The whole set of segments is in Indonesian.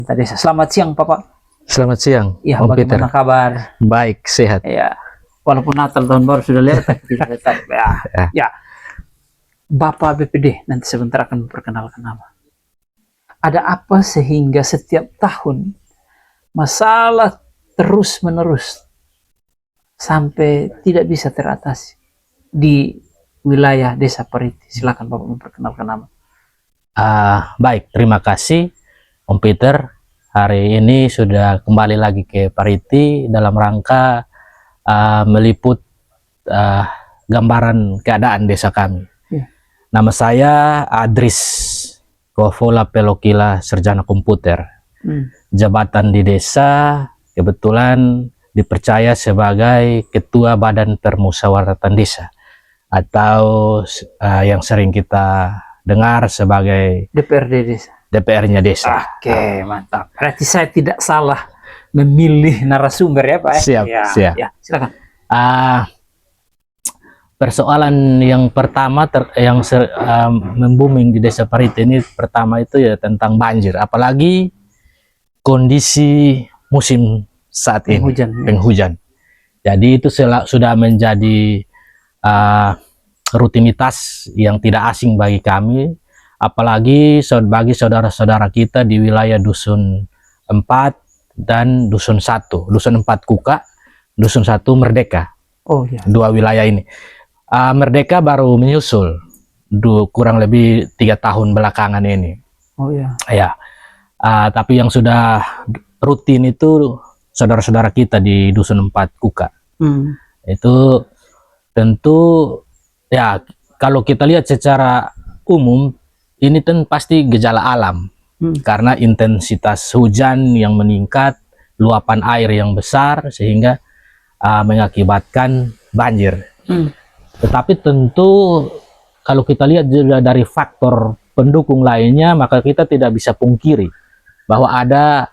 Tadi selamat siang, Bapak. Selamat siang, Ya, Om Peter. bagaimana kabar? Baik, sehat. Ya, walaupun Natal tahun baru sudah lewat, tapi tetap ya. Bapak BPD nanti sebentar akan memperkenalkan nama. Ada apa sehingga setiap tahun masalah terus-menerus sampai tidak bisa teratasi di wilayah Desa Pariti? Silakan Bapak memperkenalkan nama. Baik, terima kasih, Om Peter. Hari ini sudah kembali lagi ke Pariti dalam rangka meliput gambaran keadaan desa kami. Nama saya Adris Kofola Pelokila, sarjana komputer. Jabatan di desa kebetulan dipercaya sebagai Ketua Badan Permusyawaratan Desa atau yang sering kita dengar sebagai DPRD Desa. DPR-nya desa. Oke, mantap. Berarti saya tidak salah memilih narasumber ya, Pak? Siap, siap. Ya, silakan. Persoalan yang pertama yang membooming di Desa Pariti ini pertama itu ya tentang banjir, apalagi kondisi musim saat ini, penghujan. Jadi itu sudah menjadi rutinitas yang tidak asing bagi kami, apalagi bagi saudara-saudara kita di wilayah Dusun 4 dan Dusun 1. Dusun 4 Kuka, Dusun 1 Merdeka. Oh ya. Dua wilayah ini. Merdeka baru menyusul kurang lebih 3 tahun belakangan ini. Oh ya. Ya. Tapi yang sudah rutin itu saudara-saudara kita di Dusun 4 Kuka. Itu tentu ya, kalau kita lihat secara umum ini kan pasti gejala alam, karena intensitas hujan yang meningkat, luapan air yang besar sehingga mengakibatkan banjir. Tetapi tentu kalau kita lihat juga dari faktor pendukung lainnya, maka kita tidak bisa pungkiri bahwa ada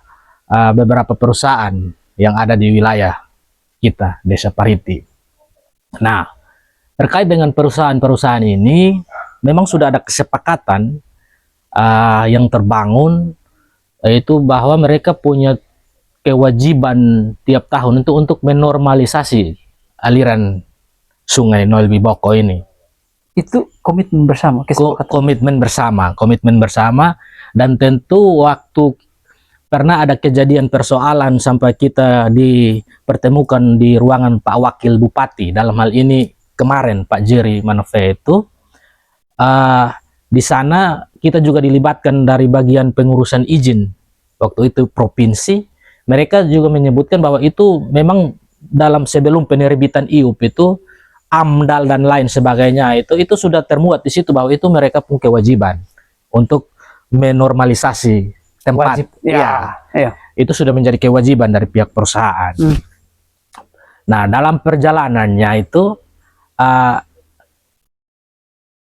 beberapa perusahaan yang ada di wilayah kita, Desa Pariti. Nah, terkait dengan perusahaan-perusahaan ini, memang sudah ada kesepakatan yang terbangun, yaitu bahwa mereka punya kewajiban tiap tahun untuk menormalisasi aliran Sungai Noel Biboko ini. Itu komitmen bersama, komitmen bersama, dan tentu waktu pernah ada kejadian persoalan sampai kita dipertemukan di ruangan Pak Wakil Bupati, dalam hal ini kemarin Pak Jerry Manove itu, di sana kita juga dilibatkan dari bagian pengurusan izin waktu itu provinsi. Mereka juga menyebutkan bahwa itu memang dalam sebelum penerbitan IUP itu AMDAL dan lain sebagainya itu sudah termuat di situ bahwa itu mereka punya kewajiban untuk menormalisasi tempat. Itu sudah menjadi kewajiban dari pihak perusahaan. Nah, dalam perjalanannya itu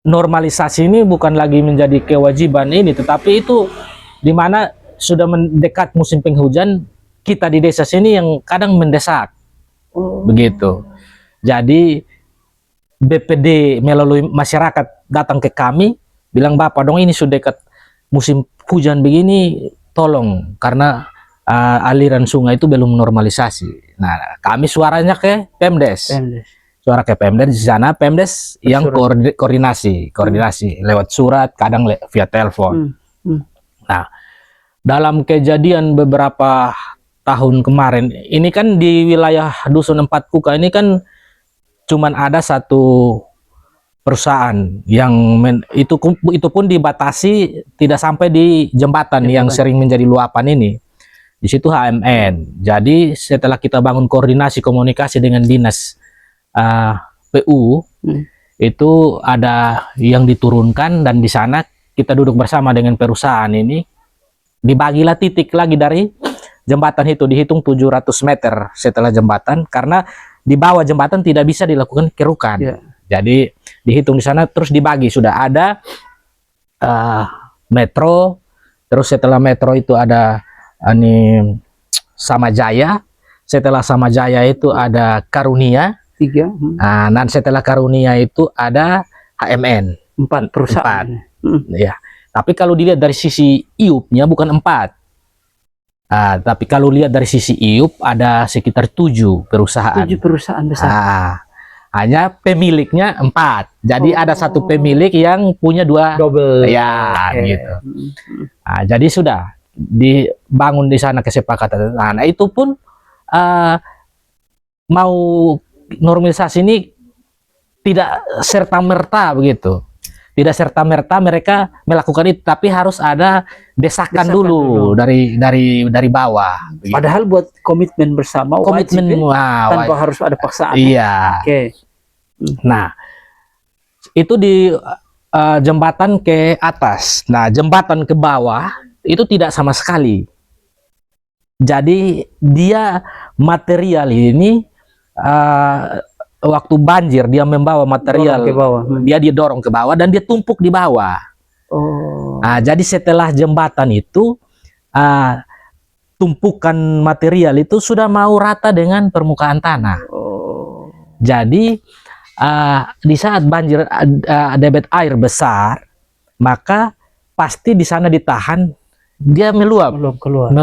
normalisasi ini bukan lagi menjadi kewajiban ini, tetapi itu dimana sudah mendekat musim penghujan, kita di desa sini yang kadang mendesak. Begitu. Jadi BPD melalui masyarakat datang ke kami, bilang, Bapak dong ini sudah dekat musim hujan begini, tolong, karena aliran sungai itu belum normalisasi. Nah, kami suaranya ke Pemdes. Suara ke Pemdes, di sana Pemdes yang koordinasi lewat surat, kadang via telepon. Nah, dalam kejadian beberapa tahun kemarin ini kan di wilayah Dusun 4 Kuka ini kan cuman ada satu perusahaan yang itu pun dibatasi tidak sampai di jembatan yang sering menjadi luapan ini. Di situ HMN. Jadi setelah kita bangun koordinasi komunikasi dengan dinas PU, itu ada yang diturunkan, dan di sana kita duduk bersama dengan perusahaan ini, dibagilah titik lagi dari jembatan itu, dihitung 700 meter setelah jembatan, karena di bawah jembatan tidak bisa dilakukan kerukan. Jadi dihitung di sana, terus dibagi, sudah ada metro, terus setelah metro itu ada Samajaya, setelah Samajaya itu ada Karunia, 3. Dan setelah Karunia itu ada HMN, 4 perusahaan. Ya. Tapi kalau dilihat dari sisi IUP-nya bukan 4, Tapi kalau lihat dari sisi IUP ada sekitar 7 perusahaan. 7 perusahaan besar. Hanya pemiliknya 4. Jadi ada satu pemilik yang punya 2 Double. ya, gitu. Jadi sudah dibangun di sana kesepakatan. Nah, itu pun mau normalisasi ini tidak serta-merta begitu. Tidak serta-merta mereka melakukan itu, tapi harus ada desakan dulu dari bawah. Begitu. Padahal buat komitmen bersama, komitmen tanpa harus ada paksaan. Iya. Oke. Nah, itu di jembatan ke atas. Nah, jembatan ke bawah itu tidak sama sekali. Jadi dia material ini waktu banjir dia membawa material ke bawah. Dia didorong ke bawah dan dia tumpuk di bawah. Jadi setelah jembatan itu tumpukan material itu sudah mau rata dengan permukaan tanah. Jadi di saat banjir debit air besar, maka pasti di sana ditahan, dia meluap keluar.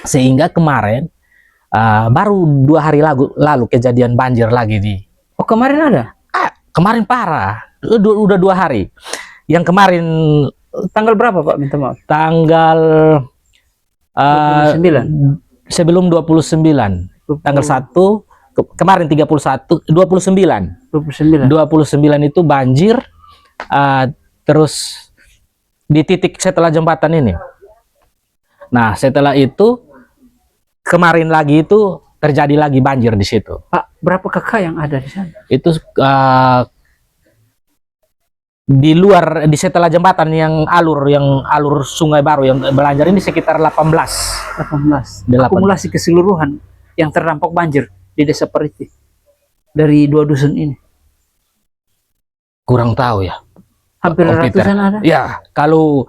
Sehingga kemarin baru 2 hari lalu kejadian banjir lagi di. Kemarin ada? Kemarin parah. Udah 2 hari. Yang kemarin tanggal berapa Pak? Minta maaf. Tanggal 29. Sebelum 29. Tanggal 1 kemarin 31 29 itu banjir. Terus di titik setelah jembatan ini. Nah, setelah itu kemarin lagi itu terjadi lagi banjir di situ. Pak, berapa kakak yang ada di sana? Itu di luar, di setelah jembatan yang alur Sungai Baru yang berlanjut ini sekitar 18. Akumulasi keseluruhan yang terdampak banjir di Desa Pariti dari 2 dusun ini. Kurang tahu ya. Hampir ratusan ada? Ya, kalau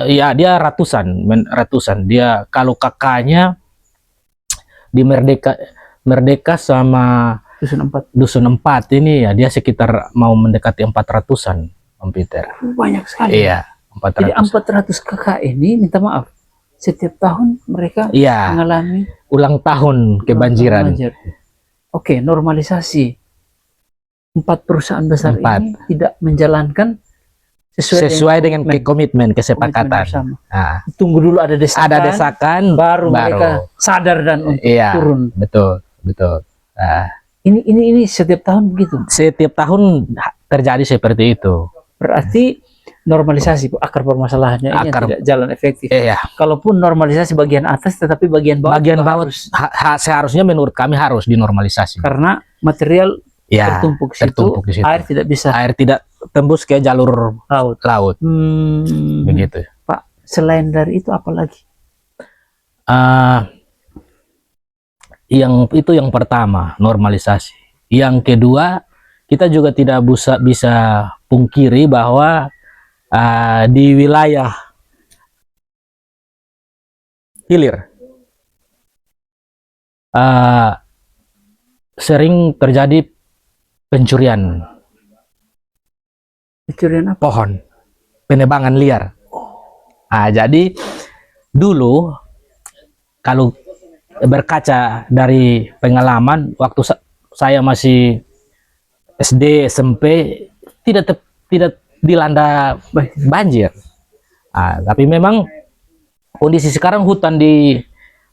ya dia ratusan. Dia kalau kakaknya di Merdeka sama Dusun 4 ini ya dia sekitar mau mendekati 400-an, Om Peter. Banyak sekali. Iya, 400. Jadi 400 kakak ini minta maaf. Setiap tahun mereka mengalami ulang tahun kebanjiran. Oke, normalisasi. 4 perusahaan besar ini tidak menjalankan sesuai dengan komitmen kesepakatan. Tunggu dulu ada desakan, baru mereka sadar dan turun. Betul. Ini setiap tahun begitu. Setiap tahun terjadi seperti itu. Berarti normalisasi akar permasalahannya ini tidak jalan efektif. Kalaupun normalisasi bagian atas, tetapi bagian bawah seharusnya menurut kami harus dinormalisasi. Karena material tertumpuk di situ, air tidak tembus ke jalur laut. Begitu. Pak, selain dari itu apa lagi? Itu yang pertama, normalisasi. Yang kedua, kita juga tidak bisa pungkiri bahwa di wilayah hilir sering terjadi pencurian pohon, penebangan liar. Jadi dulu kalau berkaca dari pengalaman waktu saya masih SD, SMP tidak dilanda banjir. Tapi memang kondisi sekarang hutan di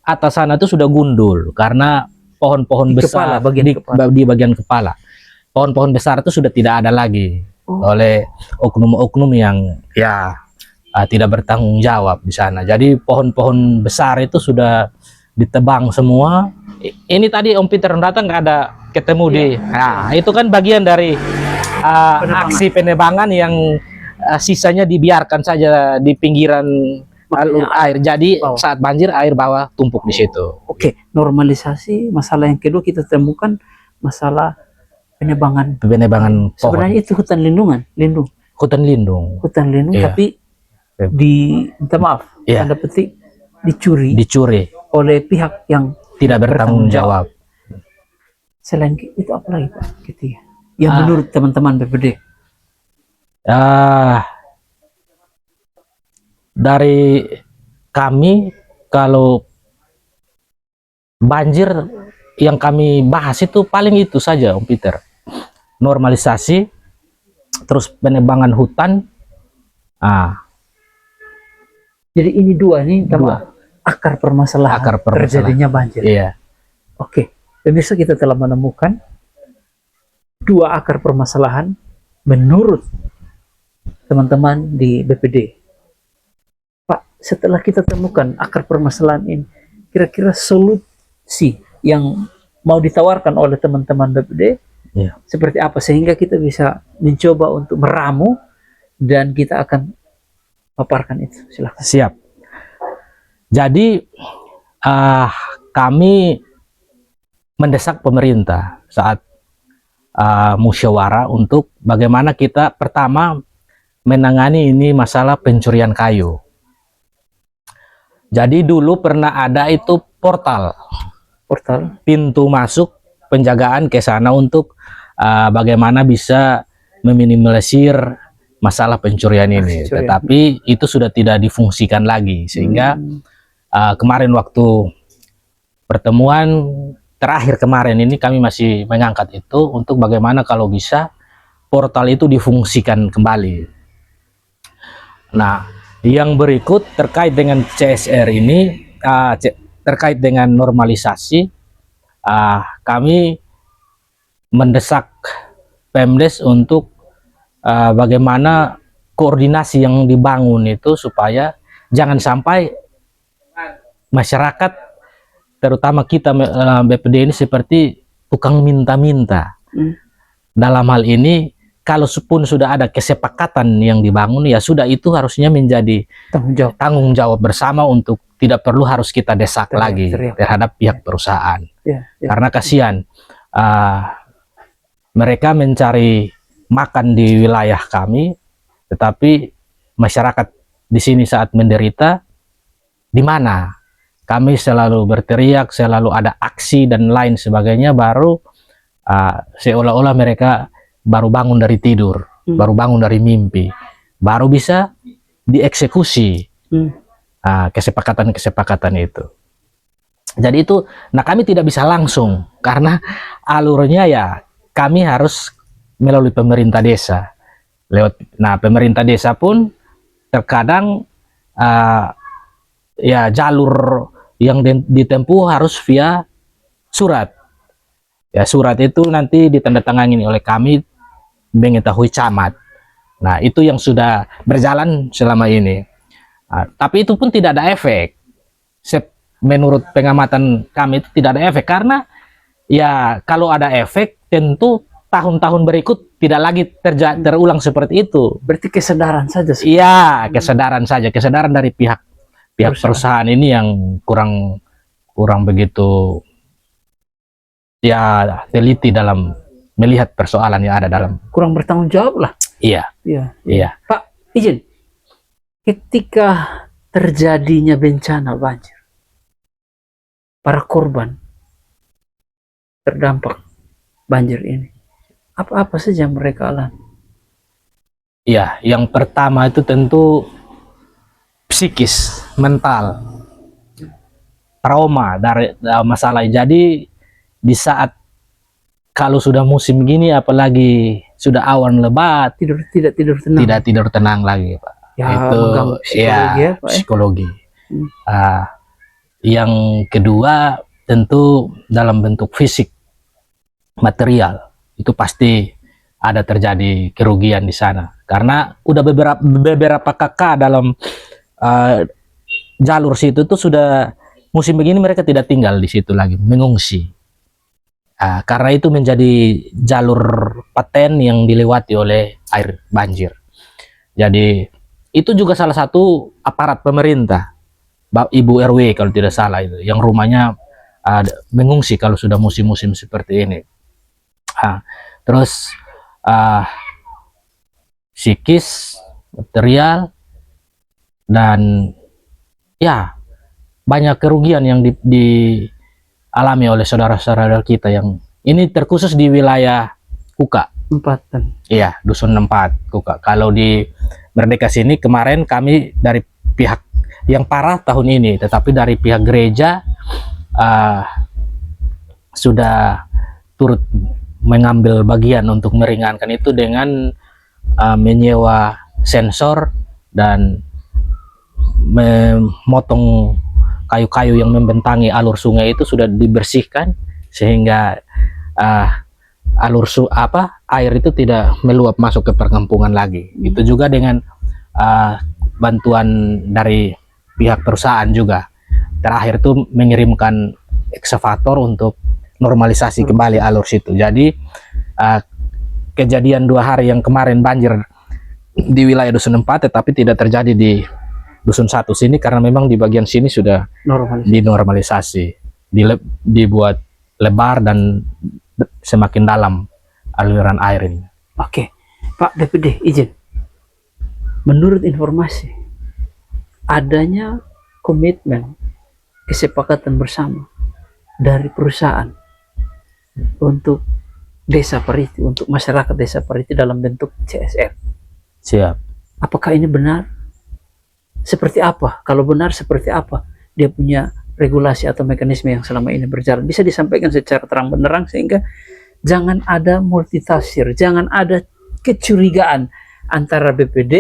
atas sana itu sudah gundul karena pohon-pohon besar di bagian kepala. Pohon-pohon besar itu sudah tidak ada lagi oleh oknum-oknum yang tidak bertanggung jawab di sana. Jadi pohon-pohon besar itu sudah ditebang semua. Ini tadi Om Peter datang nggak ada ketemu di. Nah, itu kan bagian dari aksi penebangan yang sisanya dibiarkan saja di pinggiran alur air. Jadi saat banjir air bawah tumpuk di situ. Oke, normalisasi. Masalah yang kedua kita temukan masalah penebangan pohon. Sebenarnya itu hutan lindung. Hutan lindung, tapi minta maaf, tanda petik dicuri oleh pihak yang tidak bertanggung jawab. Selain itu apa lagi Pak? Ketiga, yang menurut teman-teman BPD dari kami kalau banjir yang kami bahas itu paling itu saja, Om Peter. Normalisasi, terus penebangan hutan. Jadi ini dua nih akar permasalahan, terjadinya banjir. Iya. Oke, pemirsa, kita telah menemukan dua akar permasalahan menurut teman-teman di BPD. Pak, setelah kita temukan akar permasalahan ini, kira-kira solusi yang mau ditawarkan oleh teman-teman BPD seperti apa, sehingga kita bisa mencoba untuk meramu dan kita akan paparkan itu. Silahkan. Siap. Jadi kami mendesak pemerintah saat musyawarah untuk bagaimana kita pertama menangani ini masalah pencurian kayu. Jadi dulu pernah ada itu portal pintu masuk penjagaan ke sana untuk bagaimana bisa meminimalisir masalah pencurian ini. Tetapi itu sudah tidak difungsikan lagi, sehingga kemarin waktu pertemuan terakhir kemarin ini kami masih mengangkat itu untuk bagaimana kalau bisa portal itu difungsikan kembali. Nah, yang berikut terkait dengan CSR ini, terkait dengan normalisasi, kami mendesak Pemdes untuk bagaimana koordinasi yang dibangun itu supaya jangan sampai masyarakat, terutama kita BPD ini seperti tukang minta-minta. Dalam hal ini, kalau pun sudah ada kesepakatan yang dibangun, ya sudah, itu harusnya menjadi tanggung jawab bersama untuk tidak perlu harus kita desak lagi terhadap pihak perusahaan. Karena kasihan mereka mencari makan di wilayah kami, tetapi masyarakat di sini saat menderita, di mana kami selalu berteriak, selalu ada aksi dan lain sebagainya, baru seolah-olah mereka baru bangun dari tidur, baru bangun dari mimpi, baru bisa dieksekusi kesepakatan-kesepakatan itu. Jadi itu, nah kami tidak bisa langsung karena alurnya ya kami harus melalui pemerintah desa. Nah pemerintah desa pun terkadang ya jalur yang ditempuh harus via surat. Ya surat itu nanti ditandatangani oleh kami mengetahui camat. Nah itu yang sudah berjalan selama ini. Tapi itu pun tidak ada efek. Menurut pengamatan kami itu tidak ada efek, karena ya kalau ada efek tentu tahun-tahun berikut tidak lagi terulang seperti itu. Berarti kesadaran saja. Iya, kesadaran saja, kesadaran dari pihak perusahaan ini yang kurang begitu ya teliti dalam melihat persoalan yang ada dalam, kurang bertanggung jawab lah. Iya. Pak, izin, ketika terjadinya bencana banjir, para korban terdampak banjir ini, apa saja yang mereka alami? Iya, yang pertama itu tentu psikis, mental, trauma dari masalah. Jadi di saat kalau sudah musim gini, apalagi sudah awan lebat, tidak tidur tenang lagi, Pak. Ya, itu psikologi, ya, Pak, psikologi. Yang kedua tentu dalam bentuk fisik, material, itu pasti ada terjadi kerugian di sana, karena udah beberapa kakak dalam jalur situ tuh sudah musim begini mereka tidak tinggal di situ lagi, mengungsi. Karena itu menjadi jalur paten yang dilewati oleh air banjir. Jadi itu juga salah satu aparat pemerintah, Ibu RW kalau tidak salah, itu yang rumahnya mengungsi kalau sudah musim-musim seperti ini. Terus psikis, material, dan ya banyak kerugian yang dialami oleh saudara-saudara kita yang ini terkhusus di wilayah Kuka. Empatan. Iya, Dusun 4 Kuka. Kalau di Merdeka sini kemarin kami dari pihak yang parah tahun ini, tetapi dari pihak gereja sudah turut mengambil bagian untuk meringankan itu dengan menyewa sensor dan memotong kayu-kayu yang membentangi alur sungai itu sudah dibersihkan sehingga air itu tidak meluap masuk ke perkampungan lagi. Itu juga dengan bantuan dari pihak perusahaan juga. Terakhir itu mengirimkan ekskavator untuk normalisasi kembali alur situ. Jadi kejadian 2 hari yang kemarin banjir di wilayah Dusun 4 tetapi tidak terjadi di Dusun 1 sini karena memang di bagian sini sudah dinormalisasi, dibuat lebar dan semakin dalam aliran air ini. Oke, Pak BPD izin. Menurut informasi, adanya komitmen kesepakatan bersama dari perusahaan untuk Desa Pariti, untuk masyarakat Desa Pariti dalam bentuk CSR. Siap. Apakah ini benar? Seperti apa? Kalau benar, seperti apa dia punya regulasi atau mekanisme yang selama ini berjalan? Bisa disampaikan secara terang benderang sehingga jangan ada multitafsir, jangan ada kecurigaan antara BPD,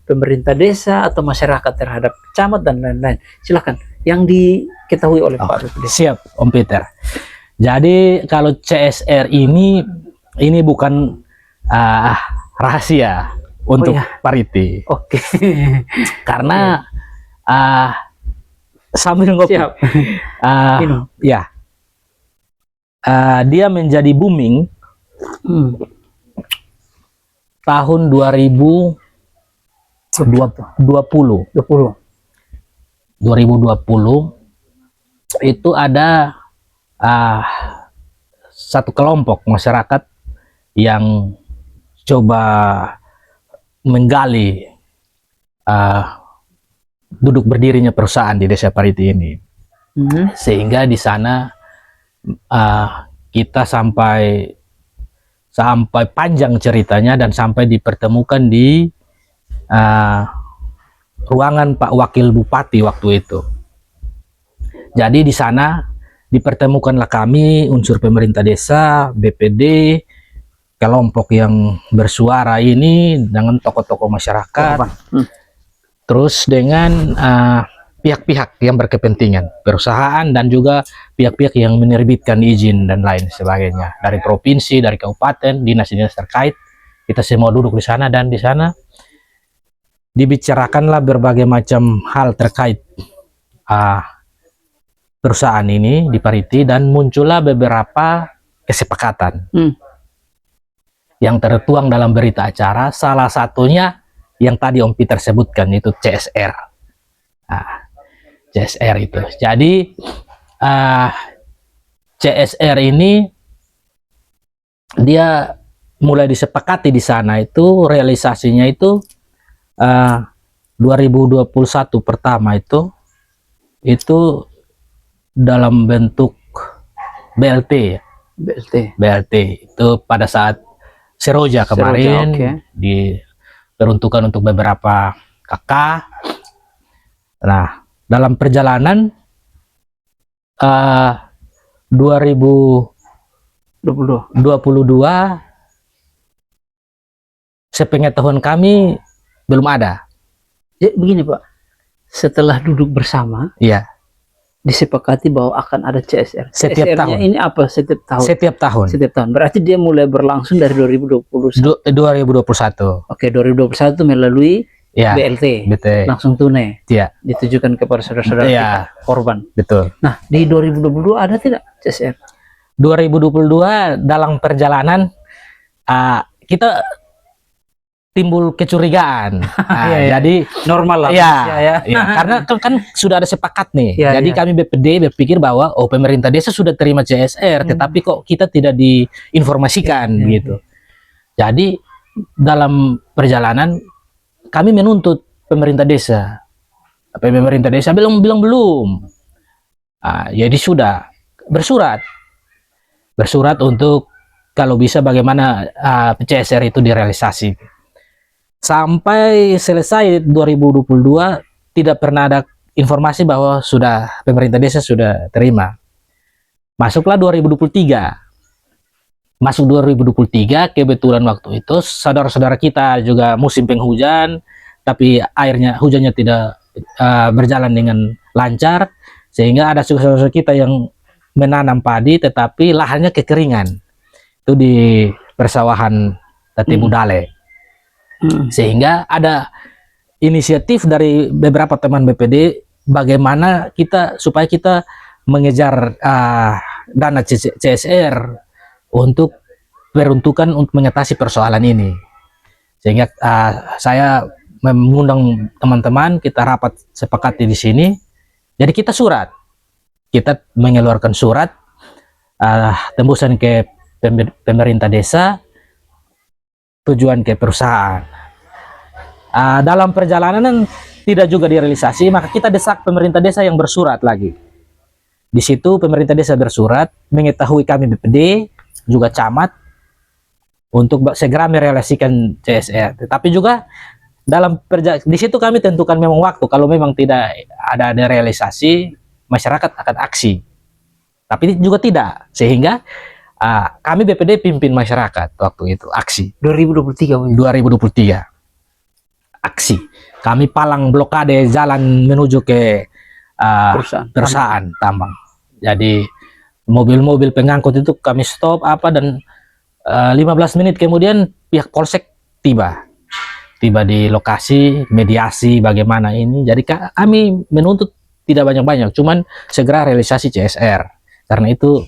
pemerintah desa, atau masyarakat terhadap camat dan lain-lain. Silakan, yang diketahui oleh Pak BPD. Siap, Om Peter. Jadi kalau CSR ini bukan rahasia untuk Pariti. Oke. Karena sambil ngopi. Siap. Ya. Dia menjadi booming tahun 2020. 2020 itu ada satu kelompok masyarakat yang coba menggali duduk berdirinya perusahaan di Desa Pariti ini, sehingga di sana kita sampai panjang ceritanya dan sampai dipertemukan di ruangan Pak Wakil Bupati waktu itu. Jadi di sana dipertemukanlah kami, unsur pemerintah desa, BPD, kelompok yang bersuara ini dengan tokoh-tokoh masyarakat, terus dengan pihak-pihak yang berkepentingan, perusahaan dan juga pihak-pihak yang menerbitkan izin dan lain sebagainya, dari provinsi, dari kabupaten, dinas-dinas terkait. Kita semua duduk di sana dan di sana dibicarakanlah berbagai macam hal terkait perusahaan ini di Pariti, dan muncullah beberapa kesepakatan yang tertuang dalam berita acara. Salah satunya yang tadi Om Peter sebutkan, itu CSR. CSR itu. Jadi CSR ini dia mulai disepakati di sana, itu realisasinya itu 2021 pertama itu dalam bentuk BLT. BLT itu pada saat Seroja kemarin, diperuntukkan untuk beberapa kakak. Nah, dalam perjalanan 2022 sepengetahuan kami belum ada. Jadi begini Pak, setelah duduk bersama, disepakati bahwa akan ada CSR. Setiap tahun. Ini apa? Setiap tahun. Setiap tahun. Setiap tahun. Berarti dia mulai berlangsung dari 2021. 2021. Oke, 2021 melalui BLT. Betul. Langsung tunai. Iya. Ditujukan kepada saudara-saudara kita, korban. Betul. Nah, di 2022 ada tidak CSR? 2022 dalam perjalanan kita timbul kecurigaan. Jadi normal lah. Karena kan sudah ada sepakat nih. Jadi kami BPD berpikir bahwa pemerintah desa sudah terima CSR, tetapi kok kita tidak diinformasikan gitu. Jadi dalam perjalanan kami menuntut pemerintah desa. Tapi pemerintah desa bilang belum. Jadi sudah bersurat untuk kalau bisa bagaimana CSR itu direalisasi. Sampai selesai 2022 tidak pernah ada informasi bahwa sudah pemerintah desa sudah terima. Masuklah 2023. Masuk 2023, kebetulan waktu itu saudara-saudara kita juga musim penghujan, tapi hujannya tidak berjalan dengan lancar, sehingga ada saudara-saudara kita yang menanam padi tetapi lahannya kekeringan. Itu di persawahan Tati Budale. Sehingga ada inisiatif dari beberapa teman BPD bagaimana supaya kita mengejar dana CSR untuk peruntukan untuk mengatasi persoalan ini. Sehingga saya mengundang teman-teman, kita rapat sepakati di sini. Jadi kita mengeluarkan surat tembusan ke pemerintah desa, tujuan ke perusahaan. Dalam perjalanan tidak juga direalisasi, maka kita desak pemerintah desa yang bersurat lagi. Di situ pemerintah desa bersurat mengetahui kami BPD juga camat untuk segera merealisasikan CSR. Tetapi juga di situ kami tentukan memang waktu, kalau memang tidak ada realisasi, masyarakat akan aksi. Tapi juga tidak, sehingga kami BPD pimpin masyarakat waktu itu aksi. 2023 aksi. Kami palang blokade jalan menuju ke perusahaan tambang. Jadi mobil-mobil pengangkut itu kami stop dan 15 menit kemudian pihak polsek tiba di lokasi, mediasi bagaimana ini. Jadi kami menuntut tidak banyak-banyak, cuman segera realisasi CSR, karena itu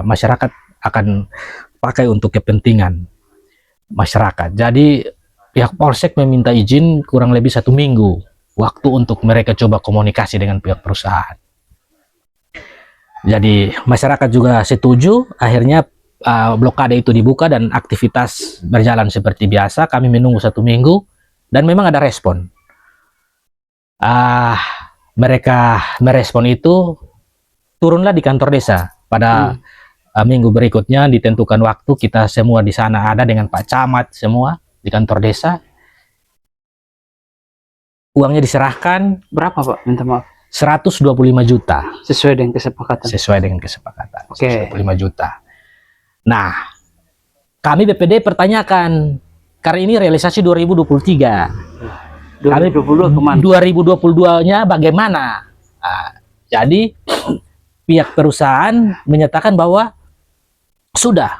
masyarakat akan pakai untuk kepentingan masyarakat. Jadi pihak polsek meminta izin kurang lebih 1 minggu waktu untuk mereka coba komunikasi dengan pihak perusahaan. Jadi masyarakat juga setuju, akhirnya blokade itu dibuka dan aktivitas berjalan seperti biasa. Kami menunggu 1 minggu dan memang ada respon. Mereka merespon itu, turunlah di kantor desa pada minggu berikutnya, ditentukan waktu, kita semua di sana ada dengan Pak Camat semua di kantor desa. Uangnya diserahkan. Berapa Pak? Minta maaf. 125 juta. Sesuai dengan kesepakatan. Oke. 125 juta. Nah, kami BPD pertanyakan, karena ini realisasi 2023. 2022 kemana? 2022-nya bagaimana? Jadi pihak perusahaan menyatakan bahwa sudah.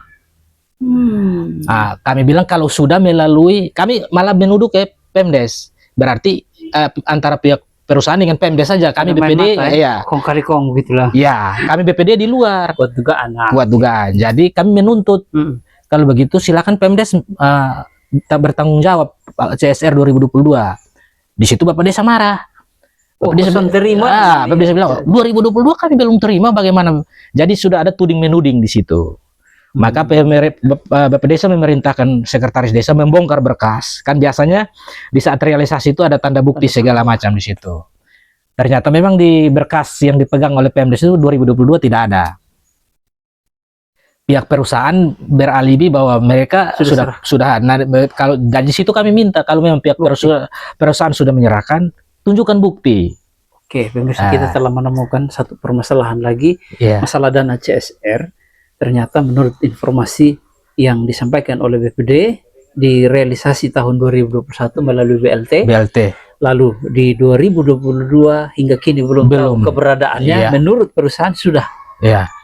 Kami bilang kalau sudah melalui, kami malah menuduh ke Pemdes. Berarti antara pihak perusahaan dengan Pemdes saja. Kami BPD kong kali kong gitulah. Ya, kami BPD di luar. Buat dugaan. Jadi kami menuntut. Kalau begitu silakan Pemdes bertanggung jawab CSR 2022. Di situ Bapak Desa marah. Bapak Desa terima. Bapak Desa bilang 2022 kami belum terima, bagaimana? Jadi sudah ada tuding menuding di situ. Maka Bapak Desa memerintahkan sekretaris desa membongkar berkas. Kan biasanya di saat realisasi itu ada tanda bukti segala macam di situ. Ternyata memang di berkas yang dipegang oleh Pemdes itu 2022 tidak ada. Pihak perusahaan beralibi bahwa mereka sudah. Nah, kalau dari situ kami minta, kalau memang pihak perusahaan sudah menyerahkan, tunjukkan bukti. Oke, pemirsa, kita telah menemukan satu permasalahan lagi, masalah dana CSR. Ternyata menurut informasi yang disampaikan oleh BPD, di realisasi tahun 2021 melalui BLT. Lalu di 2022 hingga kini belum tahu keberadaannya. Menurut perusahaan sudah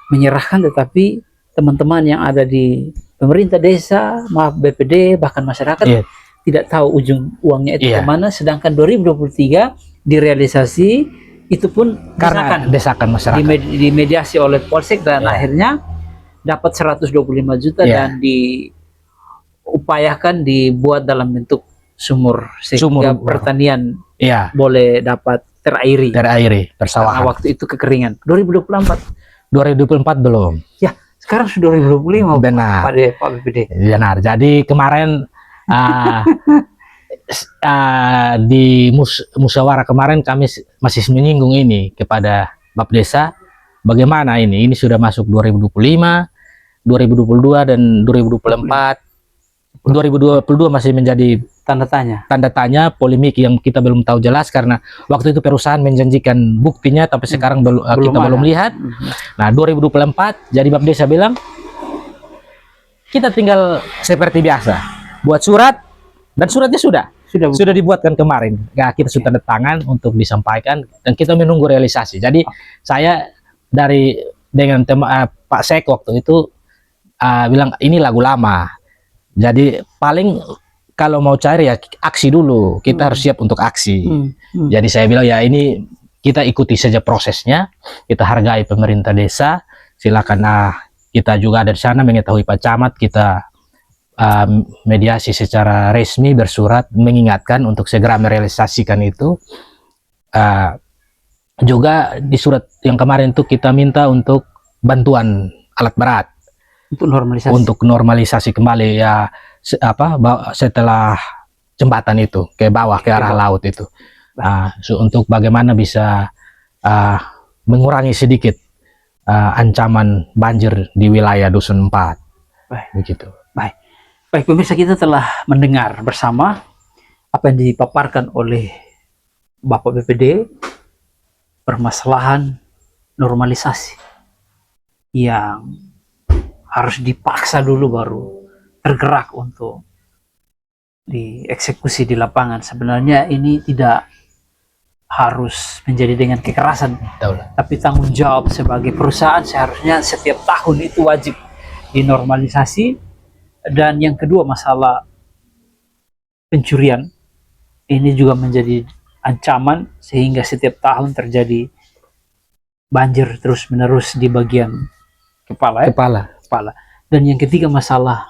menyerahkan, tetapi teman-teman yang ada di pemerintah desa, BPD, bahkan masyarakat tidak tahu ujung uangnya itu kemana. Sedangkan 2023 direalisasi itu pun karena desakan masyarakat, dimediasi oleh polsek dan akhirnya dapat 125 juta dan diupayakan dibuat dalam bentuk sumur sehingga pertanian boleh dapat terairi persawahan. Karena waktu itu kekeringan. 2024 belum. Ya, sekarang sudah 2025. Benar. Pak BPD. Benar. Jadi kemarin di musyawarah kemarin kami masih menyinggung ini kepada Bapak Desa, bagaimana ini sudah masuk 2025, 2022 dan 2024. 2022 masih menjadi Tanda tanya. tanda tanya, polemik yang kita belum tahu jelas karena waktu itu perusahaan menjanjikan buktinya tapi sekarang kita ada. belum lihat. Nah, 2024 jadi Bapak Desa bilang kita tinggal seperti biasa, buat surat, dan suratnya sudah dibuatkan kemarin. Nah, kita sudah tanda tangan untuk disampaikan dan kita menunggu realisasi. Jadi saya dengan Pak Sek waktu itu bilang ini lagu lama. Jadi paling kalau mau cari ya aksi dulu, kita harus siap untuk aksi. Jadi saya bilang ya ini kita ikuti saja prosesnya, kita hargai pemerintah desa, silakan kita juga ada di sana mengetahui Pak Camat, kita mediasi secara resmi bersurat mengingatkan untuk segera merealisasikan itu. Juga di surat yang kemarin itu kita minta untuk bantuan alat berat untuk normalisasi kembali ya setelah jembatan itu ke bawah ke arah laut itu. Untuk bagaimana bisa mengurangi sedikit ancaman banjir di wilayah Dusun 4. Begitu. Baik pemirsa, kita telah mendengar bersama apa yang dipaparkan oleh Bapak BPD, permasalahan normalisasi yang harus dipaksa dulu baru tergerak untuk dieksekusi di lapangan. Sebenarnya ini tidak harus menjadi dengan kekerasan, tapi tanggung jawab sebagai perusahaan seharusnya setiap tahun itu wajib dinormalisasi. Dan yang kedua, masalah pencurian ini juga menjadi ancaman sehingga setiap tahun terjadi banjir terus menerus di bagian kepala. Dan yang ketiga, masalah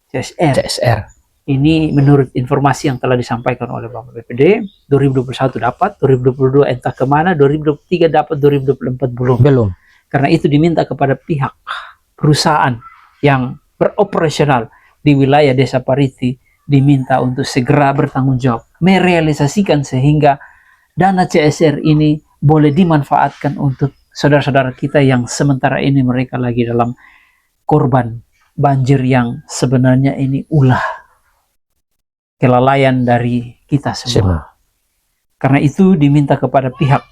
CSR. Ini menurut informasi yang telah disampaikan oleh Bapak BPD, 2021 dapat, 2022 entah kemana, 2023 dapat, 2024 belum. Karena itu diminta kepada pihak perusahaan yang beroperasional di wilayah Desa Pariti, diminta untuk segera bertanggung jawab, merealisasikan sehingga dana CSR ini boleh dimanfaatkan untuk saudara-saudara kita yang sementara ini mereka lagi dalam korban banjir yang sebenarnya ini ulah kelalaian dari kita semua. Karena itu diminta kepada pihak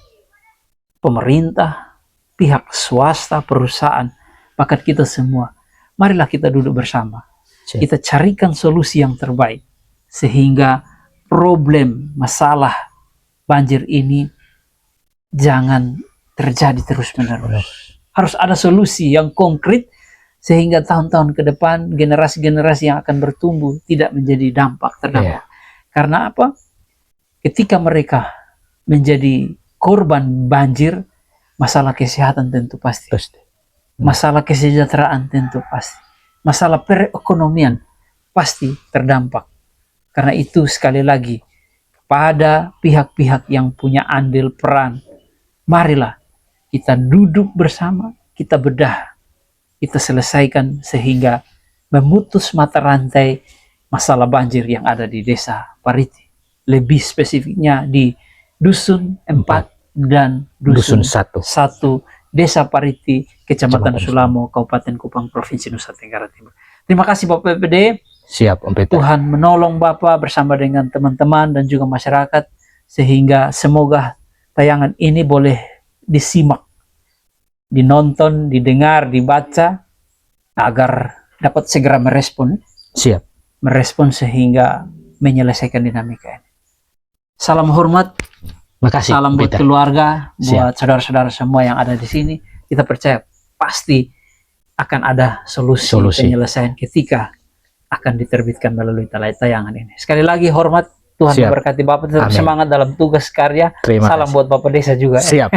pemerintah, pihak swasta, perusahaan, bahkan kita semua, marilah kita duduk bersama. Kita carikan solusi yang terbaik sehingga problem masalah banjir ini jangan terjadi terus-menerus. Harus ada solusi yang konkret sehingga tahun-tahun ke depan generasi-generasi yang akan bertumbuh tidak menjadi terdampak. Karena apa? Ketika mereka menjadi korban banjir, masalah kesehatan tentu pasti. Masalah kesejahteraan tentu pasti. Masalah perekonomian pasti terdampak. Karena itu sekali lagi pada pihak-pihak yang punya andil peran, marilah kita duduk bersama, kita bedah, kita selesaikan sehingga memutus mata rantai masalah banjir yang ada di Desa Pariti. Lebih spesifiknya di Dusun 4 dan Dusun 1 Desa Pariti, Kecamatan Sulamo, Kabupaten Kupang, Provinsi Nusa Tenggara Timur. Terima kasih Bapak PPD. Siap, Om Peter. Tuhan menolong Bapak bersama dengan teman-teman dan juga masyarakat sehingga semoga tayangan ini boleh disimak, dinonton, didengar, dibaca agar dapat segera merespon. Merespon sehingga menyelesaikan dinamika ini. Salam hormat. Makasih, salam buat keluarga, buat saudara-saudara semua yang ada di sini. Kita percaya pasti akan ada solusi. Penyelesaian ketika akan diterbitkan melalui tayangan ini. Sekali lagi hormat, Tuhan memberkati Bapak, tetap semangat dalam tugas karya. Salam buat Bapak Desa juga. Siap.